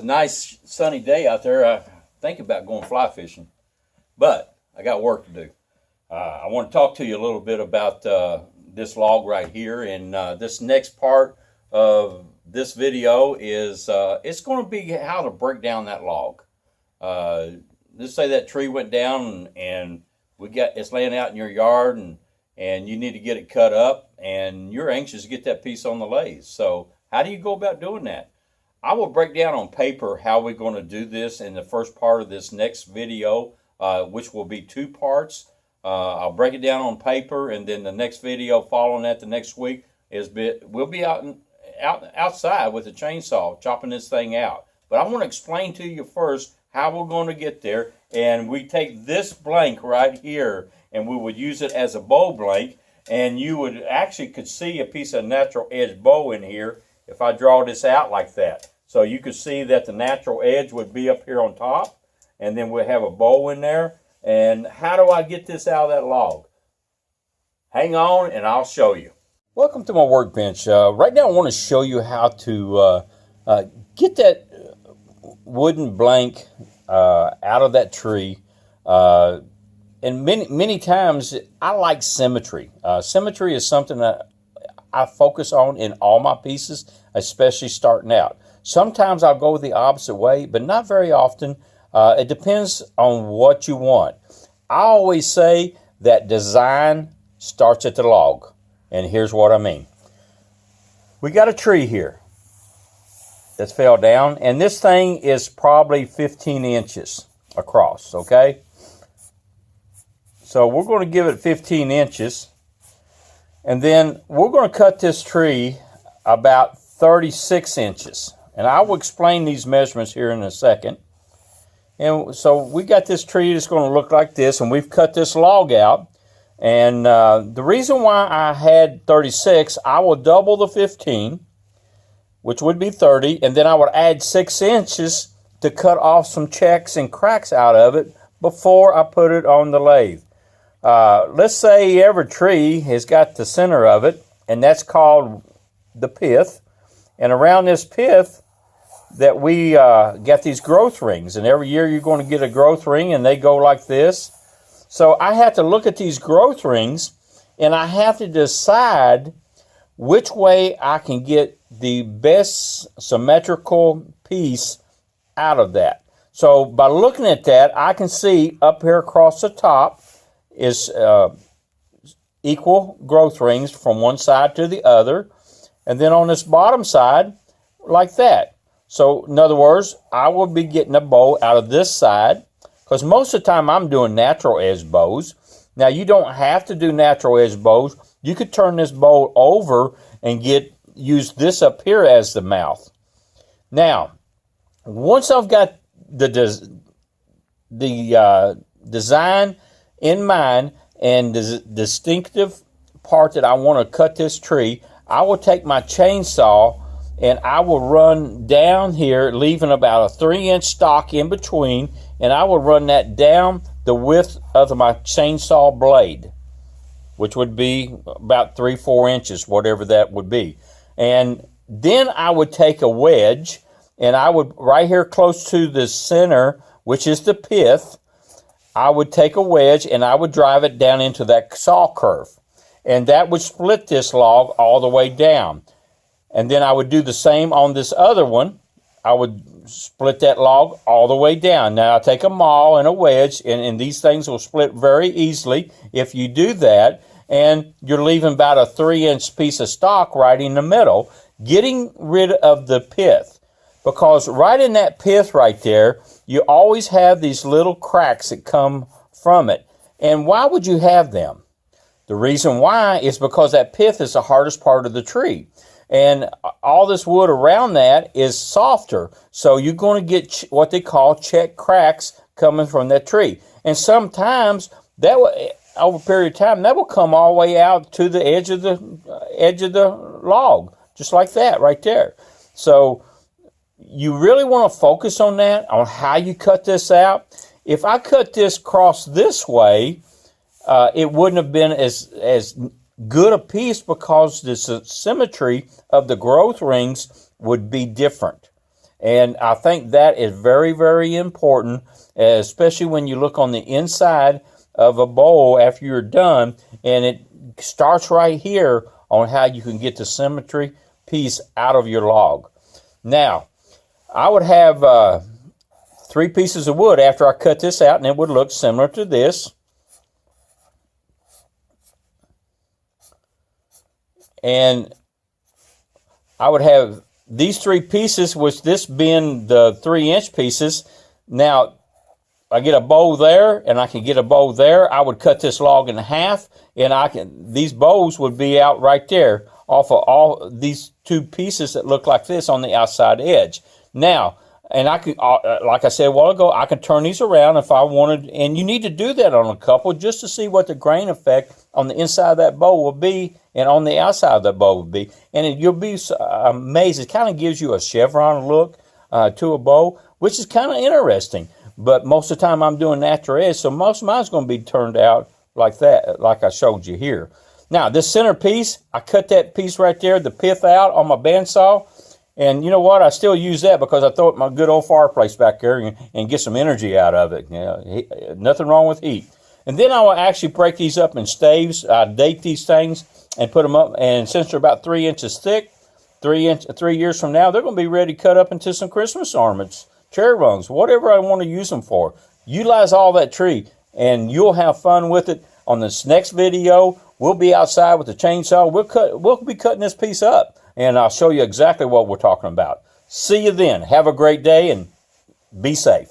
A nice sunny day out there. I think about going fly fishing, but I got work to do. I want to talk to you a little bit about this log right here, and this next part of this video is it's going to be how to break down that log. Let's say that tree went down and it's laying out in your yard, and you need to get it cut up, and you're anxious to get that piece on the lathe. So how do you go about doing that? I will break down on paper how we're going to do this in the first part of this next video, which will be 2 parts. I'll break it down on paper, and then the next video following that the next week we'll be outside with a chainsaw chopping this thing out. But I want to explain to you first how we're going to get there. And we take this blank right here, and we would use it as a bow blank, and you would actually could see a piece of natural edge bow in here if I draw this out like that. So you could see that the natural edge would be up here on top, and then we'll have a bow in there. And how do I get this out of that log? Hang on and I'll show you. Welcome to my workbench. Right now I want to show you how to get that wooden blank out of that tree. And many times I like symmetry. Symmetry is something that I focus on in all my pieces, especially starting out. Sometimes I'll go the opposite way, but not very often. It depends on what you want. I always say that design starts at the log, and here's what I mean. We got a tree here that's fell down, and this thing is probably 15 inches across, okay? So we're going to give it 15 inches. And then we're going to cut this tree about 36 inches. And I will explain these measurements here in a second. And so we got this tree that's going to look like this, and we've cut this log out. And the reason why I had 36, I will double the 15, which would be 30, and then I would add 6 inches to cut off some checks and cracks out of it before I put it on the lathe. Let's say every tree has got the center of it, and that's called the pith. And around this pith that we got these growth rings, and every year you're going to get a growth ring, and they go like this. So I have to look at these growth rings, and I have to decide which way I can get the best symmetrical piece out of that. So by looking at that, I can see up here across the top is equal growth rings from one side to the other, and then on this bottom side like that. So in other words, I will be getting a bow out of this side, because most of the time I'm doing natural edge bows. Now you don't have to do natural edge bows. You could turn this bow over and use this up here as the mouth. Now once I've got the design in mind and the distinctive part that I want to cut this tree, I will take my chainsaw and I will run down here, leaving about a 3-inch stock in between, and I will run that down the width of my chainsaw blade, which would be about 3-4 inches, whatever that would be. And then I would take a wedge, and I would, right here close to the center, which is the pith, I would take a wedge and I would drive it down into that saw curve. And that would split this log all the way down. And then I would do the same on this other one. I would split that log all the way down. Now I take a maul and a wedge, and these things will split very easily if you do that. And you're leaving about a 3-inch piece of stock right in the middle, getting rid of the pith. Because right in that pith right there, you always have these little cracks that come from it. And why would you have them? The reason why is because that pith is the hardest part of the tree. And all this wood around that is softer. So you're going to get what they call check cracks coming from that tree. And sometimes, that over a period of time, that will come all the way out to the edge of the log. Just like that right there. So you really want to focus on that, on how you cut this out. If I cut this across this way, it wouldn't have been as good a piece, because the symmetry of the growth rings would be different. And I think that is very, very important, especially when you look on the inside of a bowl after you're done. And it starts right here on how you can get the symmetry piece out of your log. Now, I would have 3 pieces of wood after I cut this out, and it would look similar to this. And I would have these 3 pieces, with this being the 3-inch pieces. Now, I get a bowl there, and I can get a bowl there. I would cut this log in half, and these bowls would be out right there off of all these 2 pieces that look like this on the outside edge. Now, and I could, like I said a while ago, I can turn these around if I wanted, and you need to do that on a couple just to see what the grain effect on the inside of that bowl will be and on the outside of that bowl will be. And you'll be amazed. It kind of gives you a chevron look to a bowl, which is kind of interesting. But most of the time I'm doing natural edge, so most of mine's going to be turned out like that, like I showed you here. Now, this center piece, I cut that piece right there, the pith out on my bandsaw. And you know what? I still use that because I throw it in my good old fireplace back there and get some energy out of it. You know, nothing wrong with heat. And then I will actually break these up in staves. I date these things and put them up. And since they're about 3 inches thick, 3 years from now, they're going to be ready to cut up into some Christmas ornaments, cherry rungs, whatever I want to use them for. Utilize all that tree, and you'll have fun with it. On this next video, we'll be outside with the chainsaw. We'll be cutting this piece up, and I'll show you exactly what we're talking about. See you then. Have a great day, and be safe.